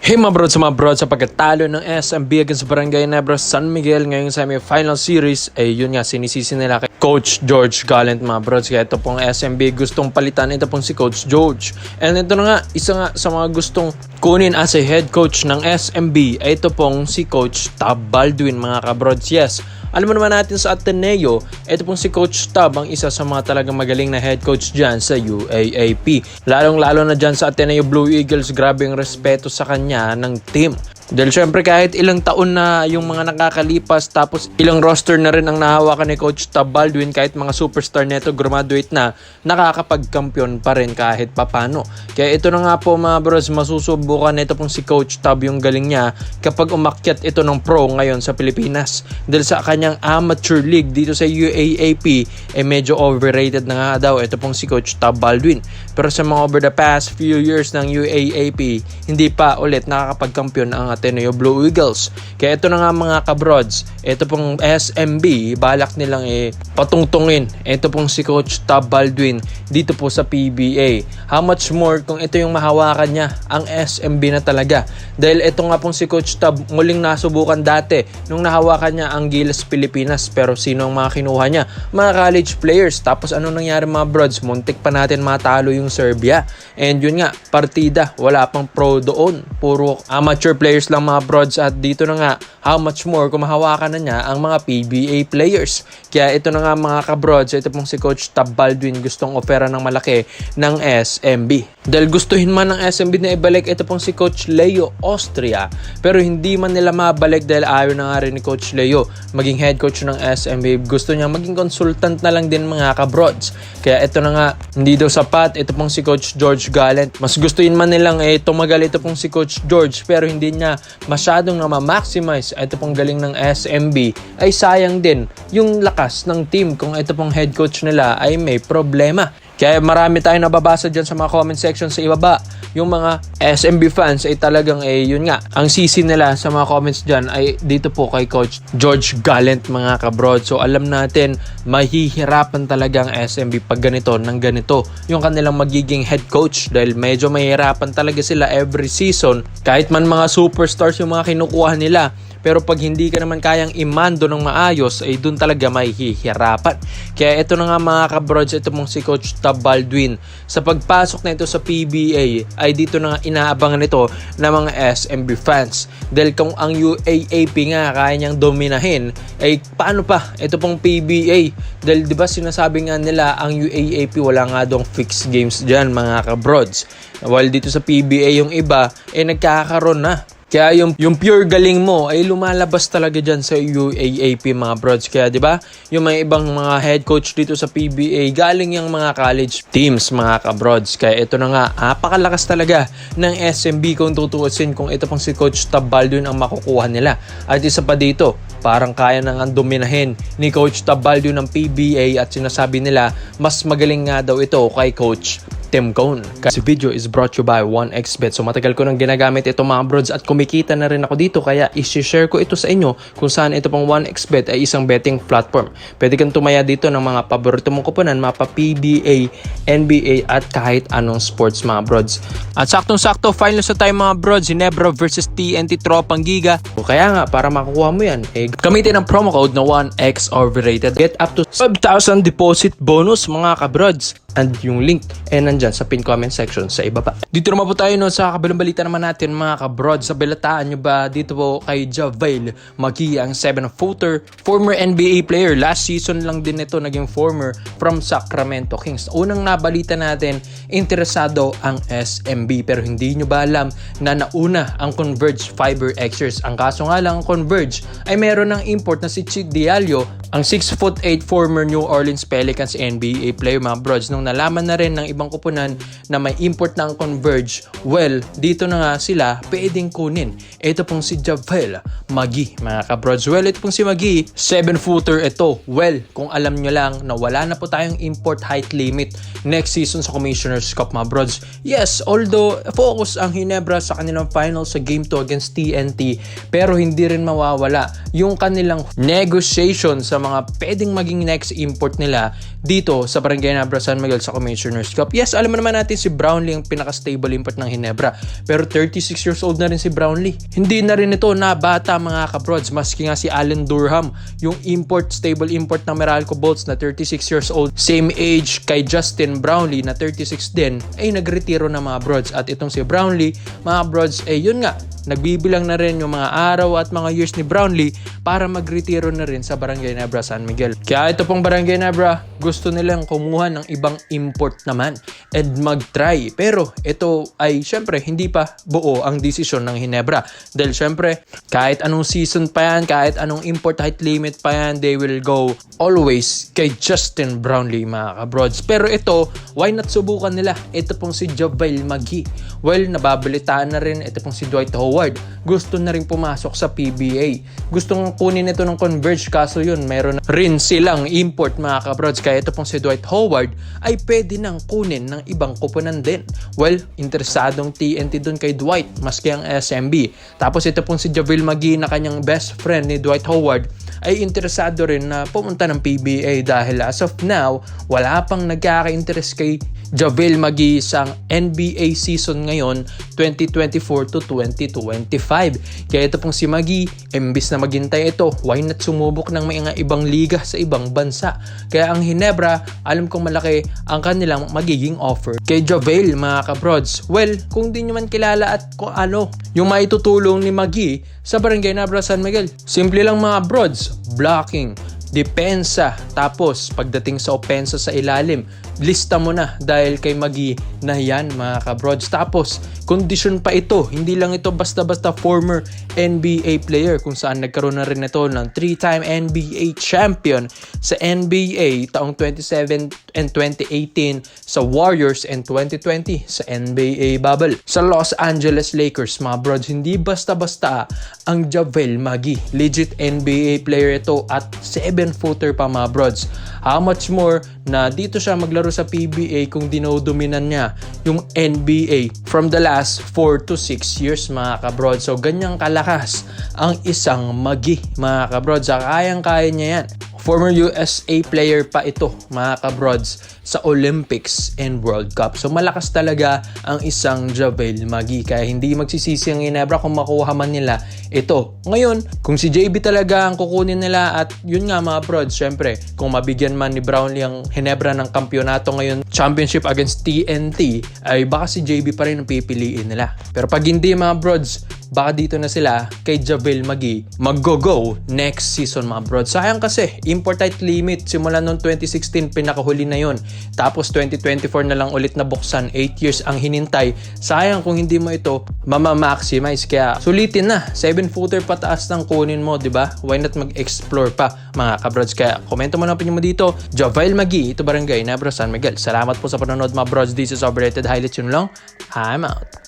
Hey mga bro, sa pagkatalo ng SMB against Barangay Nebra San Miguel ngayong semi-final series, yun nga, sinisisi nila kay Coach George Gallant mga bro. Kaya ito pong SMB gustong palitan, ito pong si Coach George. And ito na nga, isa nga sa mga gustong kunin as a head coach ng SMB ay ito pong si Coach Tab Baldwin mga kabrods. Yes, alam mo naman natin sa Ateneo, ito pong si Coach Tab ang isa sa mga talagang magaling na head coach dyan sa UAAP. Lalong-lalo na dyan sa Ateneo Blue Eagles, grabe ang respeto sa kanya ng team. Dahil syempre kahit ilang taon na yung mga nakakalipas tapos ilang roster na rin ang nahawakan ni Coach Tab Baldwin, kahit mga superstar neto graduate na, nakakapagkampiyon pa rin kahit papano. Kaya ito na nga po mga bros, masusubukan nito pong si Coach Tab yung galing niya kapag umakyat ito ng pro ngayon sa Pilipinas. Dahil sa kanyang amateur league dito sa UAAP, medyo overrated na nga daw ito pong si Coach Tab Baldwin. Pero sa mga over the past few years ng UAAP, hindi pa ulit nakakapagkampiyon ang Ateneo Blue Eagles. Kaya ito na nga mga kabrods, ito pong SMB, balak nilang patungtungin ito pong si Coach Tab Baldwin dito po sa PBA. How much more kung ito yung mahawakan niya, ang SMB na talaga. Dahil ito nga pong si Coach Tab, muling nasubukan dati nung nahawakan niya ang Gilas Pilipinas. Pero sino ang mga kinuha niya? Mga college players. Tapos ano nangyari mga brods? Muntik pa natin matalo yung Serbia. And yun nga, partida, wala pang pro doon. Puro amateur players lang mga brods, at dito na nga, how much more kung mahawakan na niya ang mga PBA players. Kaya ito na nga mga kabrods, ito pong si Coach Tab Baldwin gustong opera ng malaki ng SMB. Dahil gustuhin man ng SMB na ibalik ito pong si Coach Leo Austria, pero hindi man nila mabalik dahil ayaw na nga rin ni Coach Leo maging head coach ng SMB. Gusto niya maging consultant na lang din mga kabrods. Kaya ito na nga, hindi daw sapat ito pong si Coach George Gallant. Mas gustuhin man nilang tumagal ito pong si Coach George, pero hindi niya masyadong na ma-maximize ito pong galing ng SMB, ay sayang din yung lakas ng team kung ito pong head coach nila ay may problema. Kaya marami tayong nababasa dyan sa mga comment section sa ibaba. Yung mga SMB fans ay talagang yun nga, ang sisi nila sa mga comments dyan ay dito po kay Coach George Gallant mga kabrod. So alam natin, mahihirapan talaga ang SMB pag ganito ng ganito yung kanilang magiging head coach, dahil medyo mahihirapan talaga sila every season. Kahit man mga superstars yung mga kinukuha nila, pero pag hindi ka naman kayang imando ng maayos, ay dun talaga mahihirapan. Kaya ito na nga mga kabrods, ito mong si Coach Tab Baldwin, sa pagpasok na ito sa PBA, ay dito na nga inaabangan ito ng mga SMB fans. Dahil kung ang UAAP nga kaya niyang dominahin, ay paano pa ito pong PBA? Dahil diba sinasabi nga nila, ang UAAP wala nga dong fixed games dyan mga kabrods. While dito sa PBA yung iba, nagkakaroon na. Kaya yung pure galing mo ay lumalabas talaga dyan sa UAAP mga brods. Kaya diba, yung mga ibang mga head coach dito sa PBA, galing yung mga college teams mga kabrods. Kaya ito na nga, napakalakas talaga ng SMB kung tutuusin, kung ito pang si Coach Tab Baldwin ang makukuha nila. At isa pa dito, parang kaya nang dominahin ni Coach Tab Baldwin ng PBA, at sinasabi nila mas magaling nga daw ito kay Coach Tim Cone. Kasi video is brought to you by 1xBet. So matagal ko nang ginagamit ito mga brods at kumikita na rin ako dito, kaya i-share ko ito sa inyo kung saan ito pang 1xBet ay isang betting platform. Pwede kang tumaya dito ng mga paborito mong kuponan, mapa PBA, NBA at kahit anong sports mga brods. At saktong-sakto finals na tayo mga brods, Ginebra versus TNT Tropang Giga. O kaya nga, para makukuha mo yan, gamitin ang promo code na 1x overrated. Get up to 5,000 deposit bonus mga kabrods. And yung link nandyan sa pin comment section sa ibaba. Dito naman po tayo sa kabilang balita naman natin mga kabrod. Sa balataan nyo ba dito po kay JaVale McGee, ang 7-footer, former NBA player. Last season lang din ito naging former from Sacramento Kings. Unang nabalita natin, interesado ang SMB, pero hindi nyo ba alam na nauna ang Converge Fiber Xers? Ang kaso nga lang, Converge ay meron ng import na si Chid Diallo, ang 6'8" former New Orleans Pelicans NBA player mga brods. Nung nalaman na rin ng ibang kupunan na may import na ang Converge, well, dito na nga sila pwedeng kunin ito pong si JaVale McGee mga kabrods. Well, ito pong si McGee, 7-footer ito. Well, kung alam nyo lang na wala na po tayong import height limit next season sa Commissioner's Cup mga brods. Yes, although focus ang Ginebra sa kanilang final sa Game 2 against TNT, pero hindi rin mawawala yung kanilang negotiation sa mga pwedeng maging next import nila dito sa Barangay Nebra San Miguel Miguel sa Commissioner's Cup. Yes, alam mo naman natin si Brownlee ang pinaka-stable import ng Ginebra. Pero 36 years old na rin si Brownlee. Hindi na rin ito na bata mga kabrods. Maski nga si Allen Durham, yung stable import ng Meralco Bolts na 36 years old. Same age kay Justin Brownlee na 36 din, ay nagretiro na mga brods. At itong si Brownlee, mga brods, yun nga, nagbibilang na rin yung mga araw at mga years ni Brownlee para magretiro na rin sa Barangay Nebra San Miguel. Kaya ito pong Barangay Nebra, gusto nilang kumuha ng ibang import naman and mag-try. Pero ito ay syempre hindi pa buo ang desisyon ng Ginebra. Dahil syempre kahit anong season pa yan, kahit anong import height limit pa yan, they will go always kay Justin Brownlee mga kabrods. Pero ito, why not subukan nila? Ito pong si JaVale McGee. Well, nababalitaan na rin ito pong si Dwight Howard. Gusto na rin pumasok sa PBA. Gustong kunin ito ng Converge, kaso yun, meron rin silang import mga kabrods. Kaya ito pong si Dwight Howard ay pwede nang kunin ng ibang kupunan din. Well, interesadong TNT dun kay Dwight, maski ang SMB. Tapos ito pong si JaVale McGee na kanyang best friend ni Dwight Howard ay interesado rin na pumunta ng PBA dahil as of now, wala pang nagkaka-interest kay JaVale McGee sa NBA season ngayon 2024 to 2025. Kaya ito pong si McGee, imbis na maghintay ito, why not sumubok ng mga ibang liga sa ibang bansa? Kaya ang Ginebra, alam kong malaki ang kanilang magiging offer kay JaVale mga kabrods. Well, kung di nyo man kilala at kung ano yung maitutulong ni McGee sa Barangay Nebra San Miguel, simple lang mga brods, blocking, depensa, tapos pagdating sa opensa sa ilalim, lista mo na dahil kay McGee na yan mga kabrods. Tapos kondisyon pa ito, hindi lang ito basta-basta former NBA player, kung saan nagkaroon na rin ito ng 3-time NBA champion sa NBA taong 2017 and 2018 sa Warriors and 2020 sa NBA bubble sa Los Angeles Lakers mga brods. Hindi basta-basta ang JaVale McGee, legit NBA player ito at 7-footer pa mga brods. How much more na dito siya maglaro sa PBA kung dinodominan niya yung NBA from the last 4 to 6 years mga kabrods. So ganyang kalakas ang isang McGee mga kabrods. Kayang-kaya niya yan. Former USA player pa ito mga kabrods sa Olympics and World Cup. So malakas talaga ang isang JaVale McGee. Kaya hindi magsisisi ang Ginebra kung makuha man nila ito. Ngayon, kung si JB talaga ang kukunin nila, at yun nga mga brods, syempre kung mabigyan man ni Brownlee ang Ginebra ng kampyonato ngayon, championship against TNT, ay baka si JB pa rin ang pipiliin nila. Pero pag hindi mga brods, baka dito na sila kay JaVale McGee mag-go next season mga brods. Sayang kasi, import height limit simula noong 2016 pinakahuli na yon. Tapos 2024 na lang ulit na buksan, 8 years ang hinintay. Sayang kung hindi mo ito mama-maximize. Kaya sulitin na, 7-footer pataas ng kunin mo, di ba? Why not mag-explore pa mga kabrods? Kaya komento mo na opinion mo dito. JaVale McGee, ito Barangay Nebra San Miguel. Salamat po sa panonood mga brods. This is Overrated Highlights. Yun lang, I'm out.